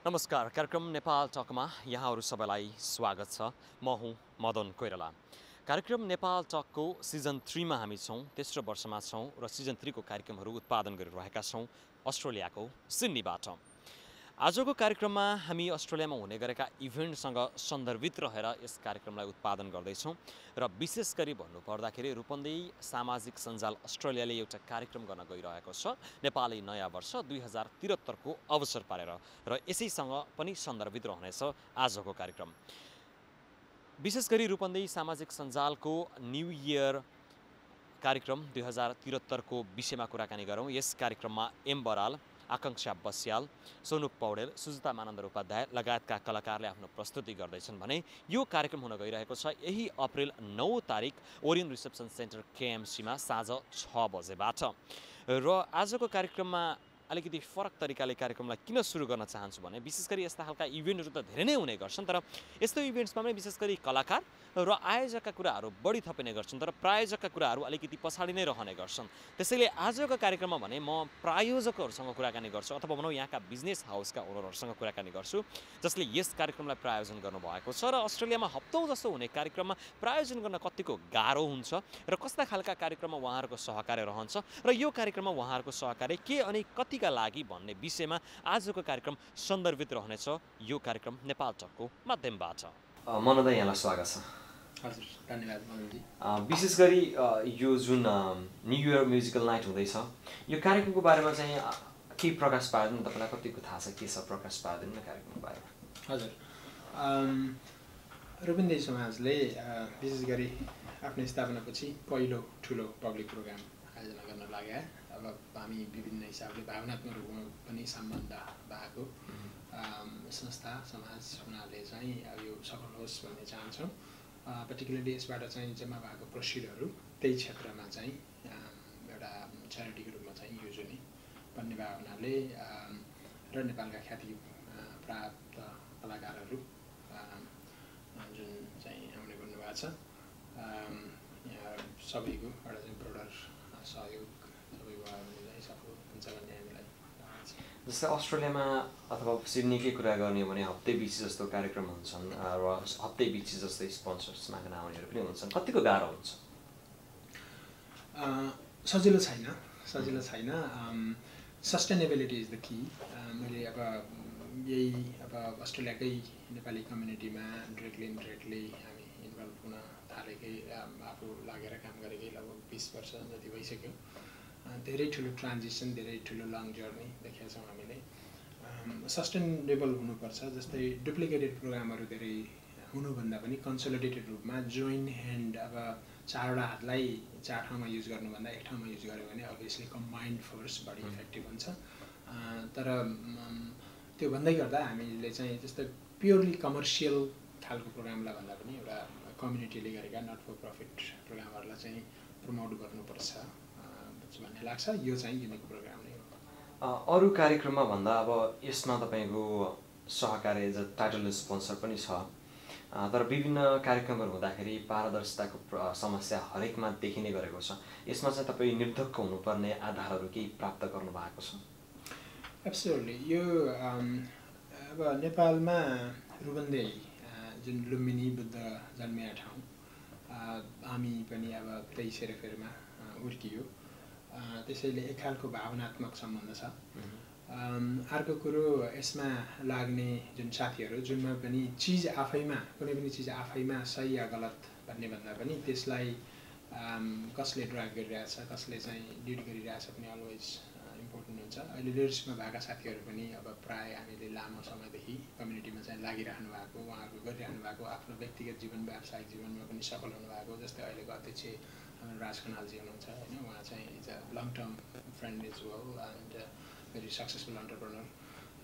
नमस्कार कार्यक्रम नेपाल टकमा यहाँहरू सबैलाई स्वागत छ। म हुँ मदन कोइराला। कार्यक्रम नेपाल टकको सिजन 3 मा हामी छौँ, तेस्रो वर्षमा छौँ र सिजन 3 को कार्यक्रमहरू उत्पादन गरिरहेका छौँ अस्ट्रेलियाको सिडनीबाट। आजको कार्यक्रममा हामी अस्ट्रेलियामा हुने गरेका इभेन्टसँग सन्दर्भित रहेर यस कार्यक्रमलाई उत्पादन गर्दैछौँ र विशेष गरी भन्नुपर्दाखेरि रूपन्देही सामाजिक सञ्जाल अस्ट्रेलियाले एउटा कार्यक्रम गर्न गइरहेको छ नेपाली नयाँ वर्ष 2073 को अवसर पारेर र यसैसँग पनि सन्दर्भित रहनेछ आजको कार्यक्रम। विशेष गरी रूपन्देही सामाजिक सञ्जालको न्यू इयर कार्यक्रम 2073 को विषयमा कुराकानी गरौँ। यस कार्यक्रममा एम बराल, आकांक्षा बस्याल, सोनुक पौडेल, सुजिता मानन्द उपाध्याय लगायतका कलाकारले आफ्नो प्रस्तुति गर्दैछन् भने यो कार्यक्रम हुन गइरहेको छ यही अप्रिल 9 तारिक ओरियन रिसेप्सन सेन्टर केएमसीमा साँझ 6 बजेबाट। र आजको कार्यक्रममा अलिकति फरक तरिकाले कार्यक्रमलाई किन सुरु गर्न चाहन्छु भने विशेष गरी यस्ता खालका इभेन्टहरू त धेरै नै हुने गर्छन्, तर यस्तो इभेन्ट्समा पनि विशेष गरी कलाकार र आयोजकका कुराहरू बढी थपिने गर्छन्, तर प्रायोजकका कुराहरू अलिकति पछाडि नै रहने गर्छन्। त्यसैले आजको कार्यक्रममा भने म प्रायोजकहरूसँग कुराकानी गर्छु अथवा भनौँ यहाँका बिजनेस हाउसका ओनरहरूसँग कुराकानी गर्छु जसले यस कार्यक्रमलाई प्रायोजन गर्नुभएको छ र अस्ट्रेलियामा हप्तौँ जस्तो हुने कार्यक्रममा प्रायोजन गर्न कतिको गाह्रो हुन्छ र कस्ता खालका कार्यक्रममा उहाँहरूको सहकार्य रहन्छ र यो कार्यक्रममा उहाँहरूको सहकार्य के अनि कतिका लागि भन्ने विषयमा आजको कार्यक्रम सन्दर्भित रहनेछ यो कार्यक्रम नेपाल टकको माध्यमबाट। मनोदय यहाँलाई स्वागत छ। हजुर धन्यवाद मनोजी। विशेष गरी यो जुन न्यू इयर म्युजिकल नाइट हुँदैछ यो कार्यक्रमको बारेमा चाहिँ के प्रकाश पार्दैन, तपाईँलाई कतिको थाहा छ के छ प्रकाश पार्दैन कार्यक्रमको बारेमा? हजुर रूपन्देही समाजले विशेष गरी आफ्नो स्थापनापछि पहिलो ठुलो पब्लिक प्रोग्राम आयोजना गर्न लाग्यो। अब हामी विभिन्न हिसाबले भावनात्मक रूपमा पनि सम्बन्ध भएको संस्था समाज हुनाले चाहिँ अब यो सफल होस् भन्ने चाहन्छौँ। पर्टिकुलरली यसबाट चाहिँ जम्मा भएको प्रोसिडहरू त्यही क्षेत्रमा चाहिँ एउटा च्यारिटीको रूपमा चाहिँ युज हुने भन्ने भावनाले र नेपालका ख्याति प्राप्त कलाकारहरू जुन चाहिँ आउने भन्नुभएको छ यहाँ सबैको एउटा चाहिँ ब्रोडर सहयोग सबैको भयो भने चाहिँ सफल हुन्छ भन्ने हामीलाई जस्तै अस्ट्रेलियामा अथवा सिडनीकै कुरा गर्ने हो भने हप्तै बिची जस्तो कार्यक्रम हुन्छन् र हप्तै बिची जस्तै स्पोन्सर्स माग्न आउनेहरू पनि हुन्छन्, कतिको गाह्रो हुन्छ? सजिलो छैन। Sustainability is the key. मैले अब यही अब अस्ट्रेलियाकै नेपाली कम्युनिटीमा डिरेक्टली इन्डिरेक्टली हामी इन्भल्भ हुन थालेकै आफू लागेर काम गरेकै लगभग 20 वर्ष जति भइसक्यो। धेरै ठुलो ट्रान्जिसन, धेरै ठुलो लङ जर्नी देखेका छौँ हामीले। सस्टेनेबल हुनुपर्छ। जस्तै डुप्लिकेटेड प्रोग्रामहरू धेरै हुनुभन्दा पनि कन्सोलिडेटेड रूपमा जोइन ह्यान्ड अब चारवटा हातलाई चार ठाउँमा युज गर्नुभन्दा एक ठाउँमा युज गर्यो भने अभियसली कम्बाइन्ड फोर्स बढी इफेक्टिभ हुन्छ। तर त्यो भन्दै गर्दा हामीले चाहिँ जस्तै प्योरली कमर्सियल खालको प्रोग्रामलाई भन्दा पनि एउटा कम्युनिटीले गरेका नट फर प्रफिट प्रोग्रामहरूलाई चाहिँ प्रमोट गर्नुपर्छ भन्ने लाग्छ। यो चाहिँ युनिक प्रोग्राम नै हो। अरू कार्यक्रममा भन्दा अब यसमा तपाईँको सहकार्य एज अ टाइटल स्पोन्सर पनि छ, तर विभिन्न कार्यक्रमहरू हुँदाखेरि पारदर्शिताको समस्या हरेकमा देखिने गरेको छ। यसमा चाहिँ तपाईँ निर्धक्क हुनुपर्ने आधारहरू केही प्राप्त गर्नु भएको छ? एब्सोल्युटली। यो अब नेपालमा रूपन्देही जुन लुम्बिनी बुद्ध जन्मिया ठाउँ, हामी पनि अब त्यही सेरोफेरमा हुर्कियो, त्यसैले एक खालको भावनात्मक सम्बन्ध छ। अर्को कुरो यसमा लाग्ने जुन साथीहरू जुनमा पनि चिज आफैमा कुनै पनि चिज आफैमा सही या गलत भन्ने भन्दा पनि त्यसलाई कसले ड्राइभ गरिरहेछ, कसले चाहिँ लिड गरिरहेछ पनि अलवेज इम्पोर्टेन्ट हुन्छ। अहिले लिडरसिपमा भएका साथीहरू पनि अब प्रायः हामीले लामो समयदेखि कम्युनिटीमा चाहिँ लागिरहनु भएको, उहाँहरू गरिरहनु भएको, आफ्नो व्यक्तिगत जीवन व्यावसायिक जीवनमा पनि सफल हुनुभएको। जस्तै अहिलेको अध्यक्ष राज खनालजी हुनुहुन्छ होइन, उहाँ चाहिँ is a long term friend is well and very successful entrepreneur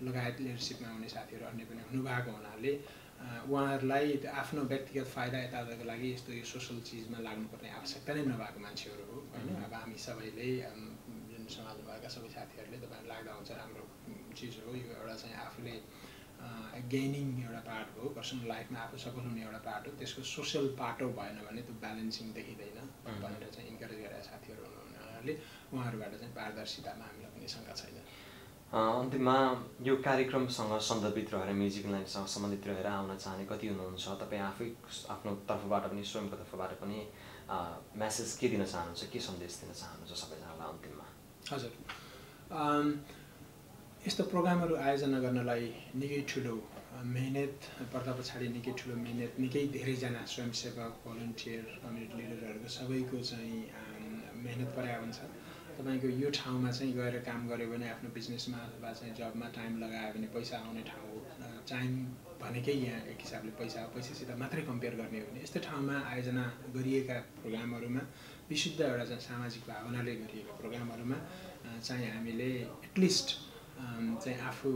लगायत लिडरसिपमा आउने साथीहरू अन्य पनि हुनुभएको हुनाले उहाँहरूलाई आफ्नो व्यक्तिगत फाइदा यताउताको लागि यस्तो यो सोसल चिजमा लाग्नुपर्ने आवश्यकता नै नभएको मान्छेहरू हो होइन। अब हामी सबैले जुन समाजमा भएका सबै साथीहरूले तपाईँलाई लाग्दा हुन्छ राम्रो चिज हो यो, एउटा चाहिँ आफूले गेनिङ एउटा पार्ट हो, पर्सनल लाइफमा आफू सफल हुने एउटा पार्ट हो, त्यसको सोसल पार्टो भएन भने त्यो ब्यालेन्सिङ देखिँदैन भनेर चाहिँ इन्करेज गरेका साथीहरू हुनुहुनाले उहाँहरूबाट चाहिँ पारदर्शितामा हामीलाई पनि शङ्का छैन। अन्तिममा यो कार्यक्रमसँग सन्दर्भित रहेर म्युजिक लाइनसँग सम्बन्धित रहेर आउन चाहने कति हुनुहुन्छ? तपाईँ आफै आफ्नो तर्फबाट पनि स्वयंको तर्फबाट पनि मेसेज के दिन चाहनुहुन्छ, के सन्देश दिन चाहनुहुन्छ सबैजनालाई अन्तिममा? हजुर, यस्तो प्रोग्रामहरू आयोजना गर्नलाई निकै ठुलो मेहनत पर्दा पछाडि निकै ठुलो मेहनत, निकै धेरैजना स्वयंसेवक, भोलिन्टियर, कम्युनिटी लिडरहरूको सबैको चाहिँ मेहनत परेको हुन्छ। तपाईँको यो ठाउँमा चाहिँ गएर काम गऱ्यो भने आफ्नो बिजनेसमा अथवा चाहिँ जबमा टाइम लगायो भने पैसा आउने ठाउँ हो। टाइम भनेकै यहाँ एक हिसाबले पैसासित मात्रै कम्पेयर गर्ने हो भने यस्तो ठाउँमा आयोजना गरिएका प्रोग्रामहरूमा विशुद्ध एउटा चाहिँ सामाजिक भावनाले गरिएका प्रोग्रामहरूमा चाहिँ हामीले एटलिस्ट चाहिँ आफू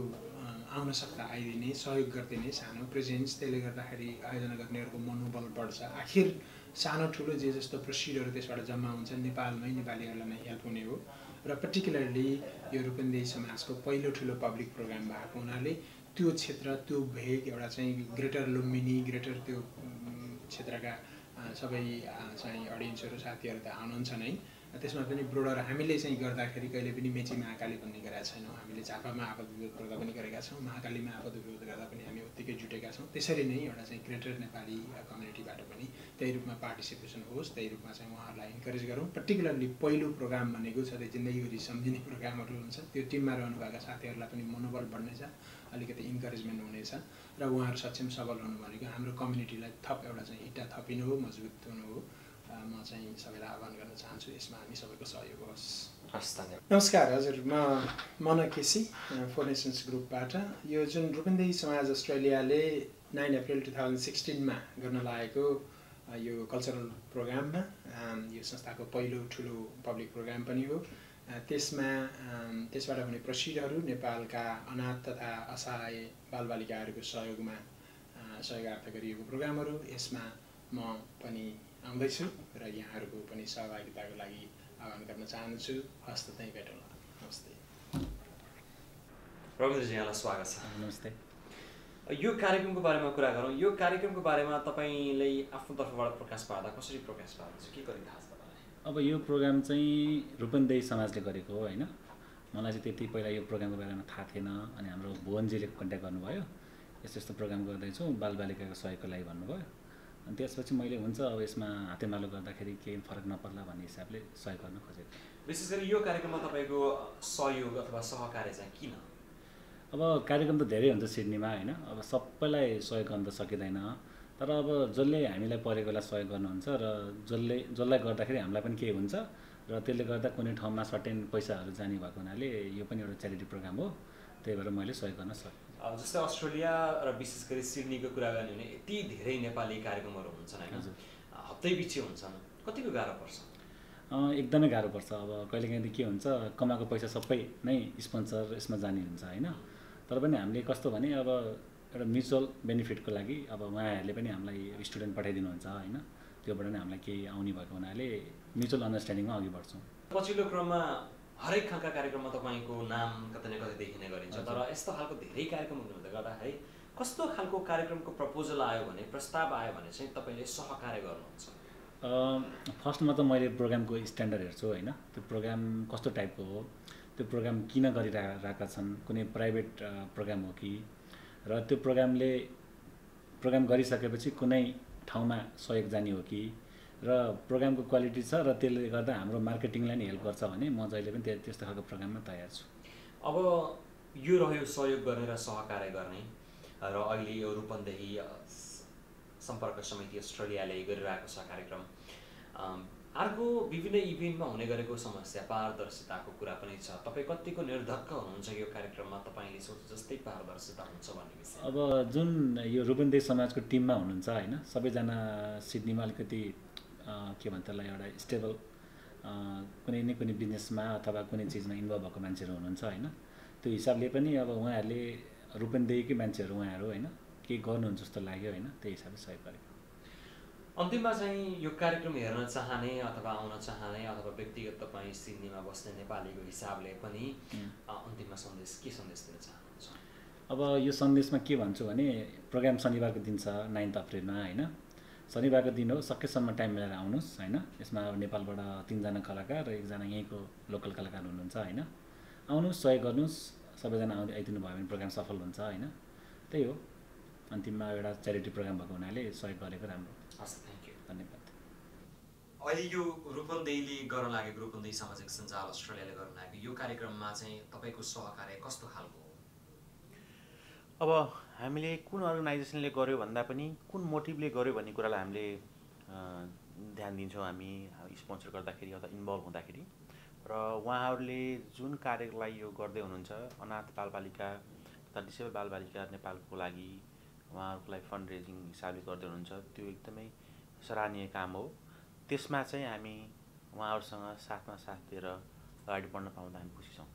आउन सक्दा आइदिने, सहयोग गरिदिने सानो प्रेजेन्स, त्यसले गर्दाखेरि आयोजना गर्नेहरूको मनोबल बढ्छ। आखिर सानो ठुलो जे जस्तो प्रोसिडरहरू त्यसबाट जम्मा हुन्छ, नेपालमै नेपालीहरूलाई नै हेल्प हुने हो। र पर्टिकुलरली यो रूपन्देही समाजको पहिलो ठुलो पब्लिक प्रोग्राम भएको हुनाले त्यो क्षेत्र, त्यो भेग एउटा चाहिँ ग्रेटर लुम्बिनी, ग्रेटर त्यो क्षेत्रका सबै चाहिँ अडियन्सहरू, साथीहरू त आउनुहुन्छ नै। त्यसमा पनि ब्रोडर हामीले चाहिँ गर्दाखेरि कहिले पनि मेची महाकाली भन्ने गरेका छैनौँ। हामीले झापामा आपद विरोध गर्दा पनि गरेका छौँ, महाकालीमा आपद विरोध गर्दा पनि हामी उत्तिकै जुटेका छौँ। त्यसरी नै एउटा चाहिँ ग्रेटर नेपाली कम्युनिटीबाट पनि त्यही रूपमा पार्टिसिपेसन होस्, त्यही रूपमा चाहिँ उहाँहरूलाई इन्करेज गरौँ। पर्टिकुलरली पहिलो प्रोग्राम भनेको सधैँ जिन्दगीभरि सम्झिने प्रोग्रामहरू हुन्छ। त्यो टिममा रहनुभएका साथीहरूलाई पनि मनोबल बढ्नेछ, अलिकति इन्करेजमेन्ट हुनेछ र उहाँहरू सक्षम सबल हुनु भनेको हाम्रो कम्युनिटीलाई थप एउटा चाहिँ इट्टा थपिनु हो, मजबुत हुनु हो। म चाहिँ सबैलाई आह्वान गर्न चाहन्छु, यसमा हामी सबैको सहयोग होस्। हस्, धन्यवाद। नमस्कार हजुर, म मन केसी, फोर नेसन्स ग्रुपबाट। यो जुन रूपन्देही समाज अस्ट्रेलियाले 9 अप्रिल 2016 गर्न लागेको यो कल्चरल प्रोग्राममा यो संस्थाको पहिलो ठुलो पब्लिक प्रोग्राम पनि हो। त्यसबाट हुने प्रसिडहरू नेपालका अनाथ तथा असहाय बालबालिकाहरूको सहयोगार्थ गरिएको प्रोग्रामहरू, यसमा म पनि आउँदैछु र यहाँहरूको पनि सहभागिताको लागि आह्वान गर्न चाहन्छु। हस्त त्यहीँ भेटौँला। नमस्ते। रविन्द्रजी, यहाँलाई स्वागत छ। नमस्ते। यो कार्यक्रमको बारेमा कुरा गरौँ। यो कार्यक्रमको बारेमा तपाईँले आफ्नो तर्फबाट प्रकाश पार्दा कसरी प्रकाश पार्नुहुन्छ, के गरी थाहा छ तपाईँलाई? अब यो प्रोग्राम चाहिँ रूपन्देही समाजले गरेको हो होइन। मलाई चाहिँ त्यति पहिला यो प्रोग्रामको बारेमा थाहा थिएन। अनि हाम्रो भुवनजीले कन्ट्याक्ट गर्नुभयो, यस्तो यस्तो प्रोग्राम गर्दैछौँ, बालबालिकाको सहयोगको लागि भन्नुभयो। अनि त्यसपछि मैले हुन्छ अब यसमा हातेमालो गर्दाखेरि केही फरक नपर्ला भन्ने हिसाबले सहयोग गर्न खोजेको। विशेष गरी यो कार्यक्रममा तपाईँको सहयोग अथवा सहकार्य चाहिँ किन? अब कार्यक्रम त धेरै हुन्छ सिडनीमा होइन। अब सबैलाई सहयोग गर्न त सकिँदैन, तर अब जसले हामीलाई परेको बेला सहयोग गर्नुहुन्छ र जसलाई गर्दाखेरि हामीलाई पनि केही हुन्छ र त्यसले गर्दा कुनै ठाउँमा सर्टेन पैसाहरू जाने भएको हुनाले यो पनि एउटा च्यारिटी प्रोग्राम हो, त्यही भएर मैले सहयोग गर्न सकेँ। जस्तै अस्ट्रेलिया र विशेष गरी सिडनीको कुरा गर्ने भने यति धेरै नेपाली कार्यक्रमहरू हुन्छन् होइन, हप्तै पछि हुन्छन्, कतिको गाह्रो पर्छ? एकदमै गाह्रो पर्छ। अब कहिलेकाहीँ के हुन्छ, कमाएको पैसा सबै नै स्पोन्सर यसमा जाने हुन्छ होइन। तर पनि हामीले कस्तो भने अब एउटा म्युचुअल बेनिफिटको लागि अब उहाँहरूले पनि हामीलाई स्टुडेन्ट पठाइदिनुहुन्छ होइन, त्योबाट नै हामीलाई केही आउने भएको हुनाले म्युचुअल अन्डरस्ट्यान्डिङमा अघि बढ्छौँ। पछिल्लो क्रममा हरेक खालका कार्यक्रममा तपाईँको नाम कतै न कतै देखिने गरिन्छ, तर यस्तो खालको धेरै कार्यक्रम हुँदै गर्दाखेरि कस्तो खालको कार्यक्रमको प्रपोजल आयो भने, प्रस्ताव आयो भने चाहिँ तपाईँले सहकार्य गर्नुहुन्छ? फर्स्टमा त मैले प्रोग्रामको स्ट्यान्डर्ड हेर्छु होइन। त्यो प्रोग्राम कस्तो टाइपको हो, त्यो प्रोग्राम किन गरिरहेका छन्, कुनै प्राइभेट प्रोग्राम हो कि, र त्यो प्रोग्राम गरिसकेपछि कुनै ठाउँमा सहयोग जाने हो कि, र प्रोग्रामको क्वालिटी छ र त्यसले गर्दा हाम्रो मार्केटिङलाई नि हेल्प गर्छ भने म जहिले पनि त्यस्तो खालको प्रोग्राममा तयार छु। अब यो रह्यो सहयोग गर्ने र सहकार्य गर्ने, र अहिले यो रूपन्देही सम्पर्क समिति अस्ट्रेलियाले गरिरहेको छ कार्यक्रम। अर्को विभिन्न इभेन्टमा हुने गरेको समस्या पारदर्शिताको कुरा पनि छ। तपाईँ कतिको निर्धक्क हुनुहुन्छ यो कार्यक्रममा तपाईँले सोचे जस्तै पारदर्शिता हुन्छ भन्ने विषय? अब जुन यो रूपन्देही समाजको टिममा हुनुहुन्छ होइन, सबैजना सिडनीमा अलिकति के भन्छ त्यसलाई एउटा स्टेबल कुनै न कुनै बिजनेसमा अथवा कुनै चिजमा इन्भल्भ भएको मान्छेहरू हुनुहुन्छ होइन। त्यो हिसाबले पनि अब उहाँहरूले रूपन्देहीकै मान्छेहरू उहाँहरू होइन केही गर्नुहुन्छ जस्तो लाग्यो होइन, त्यही हिसाबले सहयोग गरेको। अन्तिममा चाहिँ यो कार्यक्रम हेर्न चाहने अथवा आउन चाहने अथवा व्यक्तिगत तपाईँ सिडनीमा बस्ने नेपालीको हिसाबले पनि अन्तिममा के सन्देश दिन चाहनुहुन्छ? अब यो सन्देशमा के भन्छु भने, प्रोग्राम शनिबारको दिन छ 9 अप्रिलमा होइन। शनिबारको दिन हो, सकेसम्म टाइम मिलाएर आउनुहोस् होइन। यसमा अब नेपालबाट 3 जना कलाकार र 1 जना यहीँको लोकल कलाकार हुनुहुन्छ होइन। आउनुहोस्, सहयोग गर्नुहोस्, सबैजना आइदिनु भयो भने प्रोग्राम सफल हुन्छ होइन त्यही हो अन्तिममा एउटा च्यारिटी प्रोग्राम भएको हुनाले सहयोग गरेको राम्रो हस् थ्याङ्क यू धन्यवाद अहिले यो रूपन्देहीले गर्न लागेको रूपन्देही सामाजिक सञ्जाल अस्ट्रेलियाले गर्न लागेको यो कार्यक्रममा चाहिँ तपाईँको सहकार्य कस्तो खालको हो अब हामीले कुन अर्गनाइजेसनले गर्यो भन्दा पनि कुन मोटिभले गर्यो भन्ने कुरालाई हामीले ध्यान दिन्छौँ हामी स्पोन्सर गर्दाखेरि अथवा इन्भल्भ हुँदाखेरि र उहाँहरूले जुन कार्यलाई यो गर्दै हुनुहुन्छ अनाथ बालबालिका तथा डिसेबल बालबालिका नेपालको लागि उहाँहरूको लागि फन्ड रेजिङ हिसाबले गर्दै हुनुहुन्छ त्यो एकदमै सराहनीय काम हो त्यसमा चाहिँ हामी उहाँहरूसँग साथमा साथ दिएर अगाडि बढ्न पाउँदा हामी खुसी छौँ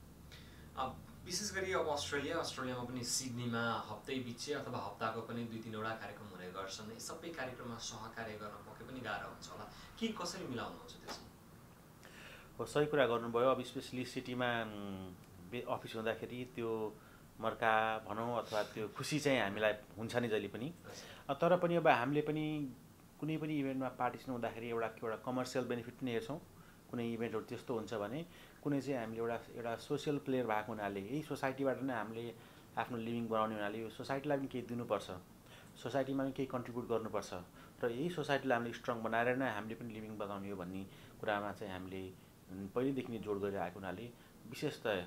विशेष गरी अब अस्ट्रेलियामा पनि सिडनीमा हप्तै बिचे अथवा हप्ताको पनि 2-3वटा कार्यक्रम हुने गर्छन् यी सबै कार्यक्रममा सहकार्य गर्न पक्कै पनि गाह्रो हुन्छ होला के कसरी मिलाउनुहुन्छ त्यसमा हो सही कुरा गर्नुभयो अब स्पेसली सिटीमा अफिस हुँदाखेरि त्यो मर्का भनौँ अथवा त्यो खुसी चाहिँ हामीलाई हुन्छ नि जहिले पनि तर पनि अब हामीले पनि कुनै पनि इभेन्टमा पार्टिसिपेट हुँदाखेरि एउटा कमर्सियल बेनिफिट पनि हेर्छौँ कुनै इभेन्टहरू त्यस्तो हुन्छ भने कुनै चाहिँ हामीले एउटा सोसियल प्लेयर भएको हुनाले यही सोसाइटीबाट नै हामीले आफ्नो लिभिङ बनाउने हुनाले यो सोसाइटीलाई पनि केही दिनुपर्छ सोसाइटीमा पनि केही कन्ट्रिब्युट गर्नुपर्छ र यही सोसाइटीलाई हामीले स्ट्रङ बनाएर नै हामीले पनि लिभिङ बनाउने हो भन्ने कुरामा चाहिँ हामीले पहिलेदेखि नै जोड गरिरहेको हुनाले विशेषतः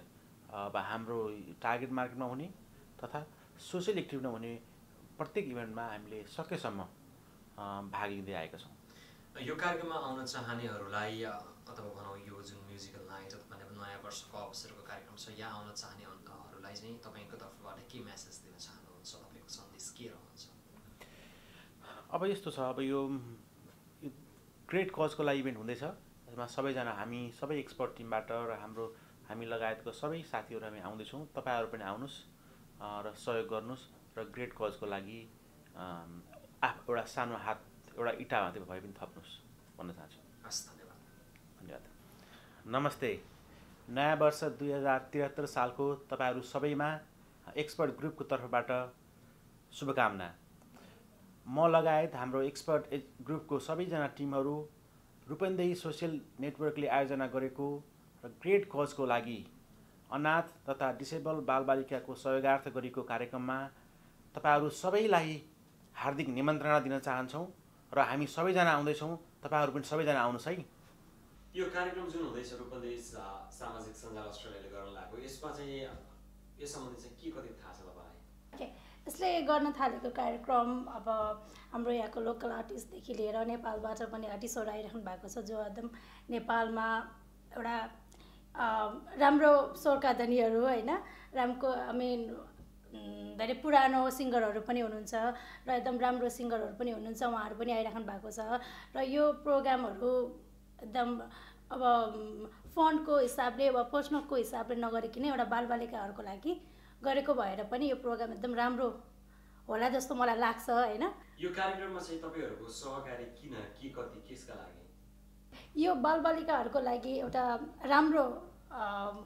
अब हाम्रो टार्गेट मार्केटमा हुने तथा सोसियल एक्टिभिटीमा हुने प्रत्येक इभेन्टमा हामीले सकेसम्म भाग लिँदै आएका छौँ यो कार्यक्रममा आउन चाहनेहरूलाई अथवा भनौँ यो जुन म्युजिकल नाइट अथवा नयाँ वर्षको अवसरको कार्यक्रम छ यहाँ आउन चाहनेहरूलाई चाहिँ तपाईँको तर्फबाट के मेसेज दिन चाहनुहुन्छ तपाईँको सन्देश के रहन्छ अब यस्तो छ अब यो ग्रेट कजको लागि इभेन्ट हुँदैछ यसमा सबैजना हामी सबै एक्सपर्ट टिमबाट र हामी लगायतको सबै साथीहरू हामी आउँदैछौँ तपाईँहरू पनि आउनुहोस् र सहयोग गर्नुहोस् र ग्रेट कजको लागि एउटा सानो हात एउटा इँटा मात्रै भए पनि थप्नुहोस् भन्न चाहन्छु हस् धन्यवाद धन्यवाद नमस्ते नयाँ वर्ष 2073 सालको तपाईँहरू सबैमा एक्सपर्ट ग्रुपको तर्फबाट शुभकामना म लगायत हाम्रो एक्सपर्ट ग्रुपको सबैजना टिमहरू रूपन्देही सोसियल नेटवर्कले आयोजना गरेको र ग्रेट कजको लागि अनाथ तथा डिसेबल बालबालिकाको सहयोगार्थ गरेको कार्यक्रममा तपाईँहरू सबैलाई हार्दिक निमन्त्रणा दिन चाहन्छौँ र हामी सबैजना आउँदैछौँ तपाईँहरू पनि सबैजना आउनुहोस् है यो कार्यक्रम जुन हुँदैछ रूपन्देही सामाजिक सञ्जाल अस्ट्रेलियाले गर्न लागेको यसमा चाहिँ यस सम्बन्धी चाहिँ के कति थाहा छ तपाईँलाई यसले गर्न थालेको कार्यक्रम अब हाम्रो यहाँको लोकल आर्टिस्टदेखि लिएर नेपालबाट पनि आर्टिस्टहरू आइराख्नु भएको छ जो एकदम नेपालमा एउटा राम्रो स्वरका धनीहरू होइन धेरै पुरानो सिङ्गरहरू पनि हुनुहुन्छ र एकदम राम्रो सिङ्गरहरू पनि हुनुहुन्छ उहाँहरू पनि आइराख्नु भएको छ र यो प्रोग्रामहरू एकदम अब फन्डको हिसाबले अब पर्सनलको हिसाबले नगरिकन एउटा बालबालिकाहरूको लागि गरेको भएर पनि यो प्रोग्राम एकदम राम्रो होला जस्तो मलाई लाग्छ होइन यो कार्यक्रममा चाहिँ तपाईँहरूको सहकारी किन के कति केसका लागि यो बालबालिकाहरूको लागि एउटा राम्रो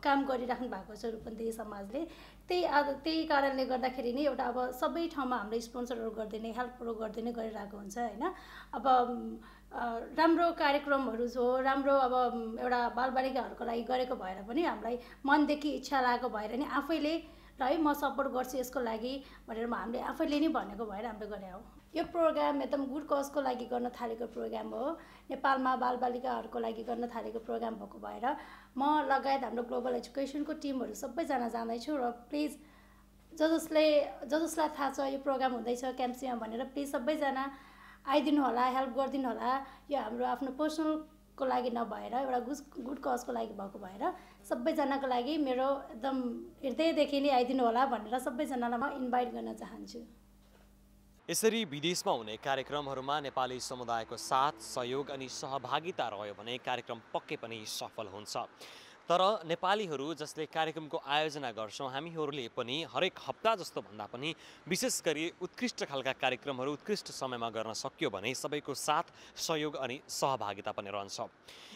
काम गरिराख्नु भएको छ रूपन्देही समाजले त्यही कारणले गर्दाखेरि नै एउटा अब सबै ठाउँमा हाम्रो स्पोन्सरहरू गर्दै नै हेल्पहरू गर्दै नै गरिरहेको हुन्छ होइन अब राम्रो कार्यक्रमहरू जो राम्रो अब एउटा बालबालिकाहरूको लागि गरेको भएर पनि हामीलाई मनदेखि इच्छा लागेको भएर नि आफैले र है म सपोर्ट गर्छु यसको लागि भनेर हामीले आफैले नै भनेको भएर हामीले गरे हो यो प्रोग्राम एकदम गुड कजको लागि गर्न थालेको प्रोग्राम हो नेपालमा बालबालिकाहरूको लागि गर्न थालेको प्रोग्राम भएको भएर म लगायत हाम्रो ग्लोबल एजुकेसनको टिमहरू सबैजना जाँदैछु र प्लिज जसलाई थाहा छ यो प्रोग्राम हुँदैछ क्याम्पसीमा भनेर प्लिज सबैजना आइदिनु होला हेल्प गरिदिनु होला यो हाम्रो आफ्नो पर्सनलको लागि नभएर एउटा गुड कजको लागि भएको भएर सबैजनाको लागि मेरो एकदम हृदयदेखि नै आइदिनु होला भनेर सबैजनालाई म इन्भाइट गर्न चाहन्छु यसरी विदेशमा हुने कार्यक्रमहरूमा नेपाली समुदायको साथ सहयोग अनि सहभागिता रह्यो भने कार्यक्रम पक्कै पनि सफल हुन्छ तर नेपालीहरू जसले कार्यक्रमको आयोजना गर्छौँ हामीहरूले पनि हरेक हप्ता जस्तो भन्दा पनि विशेष गरी उत्कृष्ट खालका कार्यक्रमहरू उत्कृष्ट समयमा गर्न सक्यो भने सबैको साथ सहयोग अनि सहभागिता पनि रहन्छ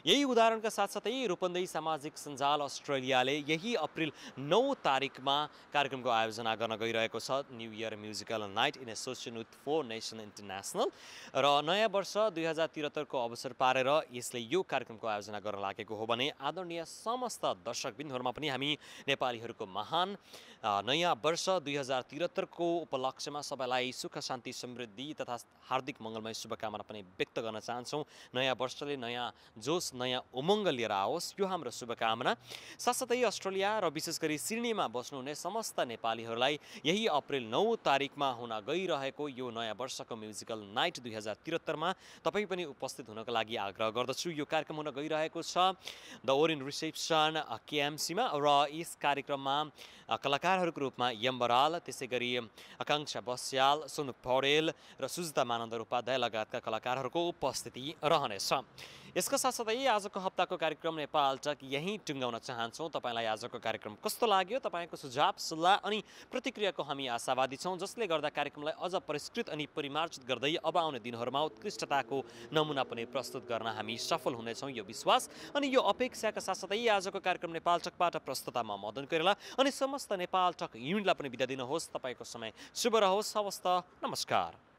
यही उदाहरणका साथसाथै रूपन्देही सामाजिक सञ्जाल अस्ट्रेलियाले यही अप्रिल 9 तारिकमा कार्यक्रमको आयोजना गर्न गइरहेको छ new year musical night in association with 4 nation international र नयाँ वर्ष 2073 को अवसर पारेर यसले यो कार्यक्रमको आयोजना गर्न लागेको हो भने आदरणीय समस्त दर्शकबिन्दुहरूमा पनि हामी नेपालीहरूको महान नयाँ वर्ष 2073 को उपलक्ष्यमा सबैलाई सुख शान्ति समृद्धि तथा हार्दिक मङ्गलमय शुभकामना पनि व्यक्त गर्न चाहन्छौँ। नयाँ वर्षले नयाँ जोस नयाँ उमङ्ग लिएर आओस्, यो हाम्रो शुभकामना। साथसाथै अस्ट्रेलिया र विशेष गरी सिडनीमा बस्नुहुने समस्त नेपालीहरूलाई यही अप्रेल 9 तारिकमा हुन गइरहेको यो नयाँ वर्षको म्युजिकल नाइट 2073मा तपाईँ पनि उपस्थित हुनको लागि आग्रह गर्दछु। यो कार्यक्रम हुन गइरहेको छ द ओरियन रिसेप्सन केएमसीमा र यस कार्यक्रममा कलाकारहरूको रूपमा यम बराल, त्यसै गरी आकाङ्क्षा बस्याल, सोनु पौडेल र सुजिता मानन्द उपाध्याय लगायतका कलाकारहरूको उपस्थिति रहनेछ। यसका साथसाथै आजको हप्ताको कार्यक्रम नेपाल टक यहीँ टुङ्गाउन चाहन्छौँ। तपाईँलाई आजको कार्यक्रम कस्तो लाग्यो? तपाईँको सुझाव सल्लाह अनि प्रतिक्रियाको हामी आशावादी छौँ, जसले गर्दा कार्यक्रमलाई अझ परिष्कृत अनि परिमार्जित गर्दै अब आउने दिनहरूमा उत्कृष्टताको नमुना पनि प्रस्तुत गर्न हामी सफल हुनेछौँ, यो विश्वास अनि यो अपेक्षाका साथसाथै आजको कार्यक्रम नेपाल टकबाट प्रस्तुता म मदन कोइराला अनि समस्त नेपाल टक युनिटलाई पनि बिदा दिनुहोस्। तपाईँको समय शुभ रहोस्। हवस् त, नमस्कार।